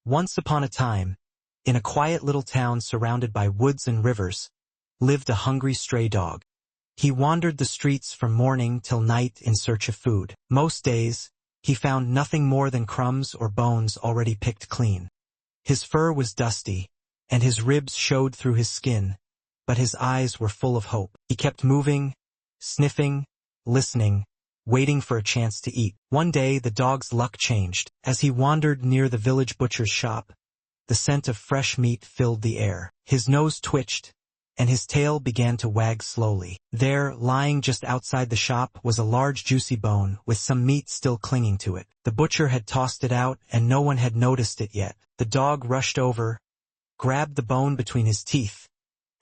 Once upon a time, in a quiet little town surrounded by woods and rivers, lived a hungry stray dog. He wandered the streets from morning till night in search of food. Most days, he found nothing more than crumbs or bones already picked clean. His fur was dusty, and his ribs showed through his skin, but his eyes were full of hope. He kept moving, sniffing, listening, waiting for a chance to eat. One day the dog's luck changed. As he wandered near the village butcher's shop, the scent of fresh meat filled the air. His nose twitched, and his tail began to wag slowly. There, lying just outside the shop, was a large juicy bone with some meat still clinging to it. The butcher had tossed it out, and no one had noticed it yet. The dog rushed over, grabbed the bone between his teeth,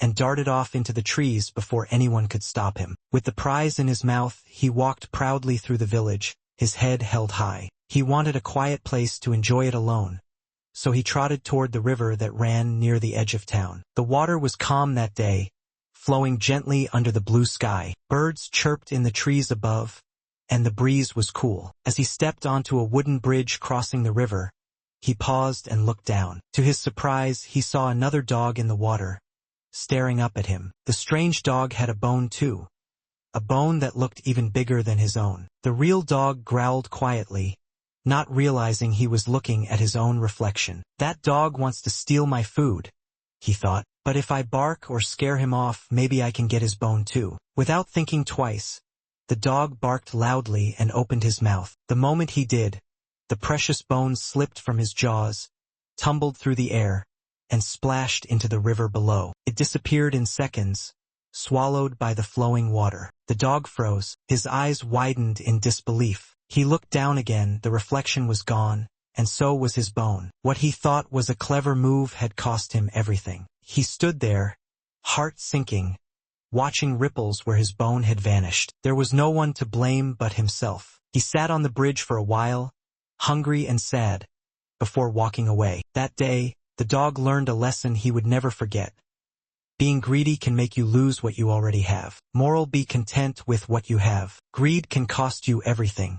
and darted off into the trees before anyone could stop him. With the prize in his mouth, he walked proudly through the village, his head held high. He wanted a quiet place to enjoy it alone, so he trotted toward the river that ran near the edge of town. The water was calm that day, flowing gently under the blue sky. Birds chirped in the trees above, and the breeze was cool. As he stepped onto a wooden bridge crossing the river, he paused and looked down. To his surprise, he saw another dog in the water, staring up at him. The strange dog had a bone too, a bone that looked even bigger than his own. The real dog growled quietly, not realizing he was looking at his own reflection. "That dog wants to steal my food," he thought, "but if I bark or scare him off, maybe I can get his bone too." Without thinking twice, the dog barked loudly and opened his mouth. The moment he did, the precious bone slipped from his jaws, tumbled through the air, and splashed into the river below. It disappeared in seconds, swallowed by the flowing water. The dog froze. His eyes widened in disbelief. He looked down again, the reflection was gone, and so was his bone. What he thought was a clever move had cost him everything. He stood there, heart sinking, watching ripples where his bone had vanished. There was no one to blame but himself. He sat on the bridge for a while, hungry and sad, before walking away. That day, the dog learned a lesson he would never forget. Being greedy can make you lose what you already have. Moral: be content with what you have. Greed can cost you everything.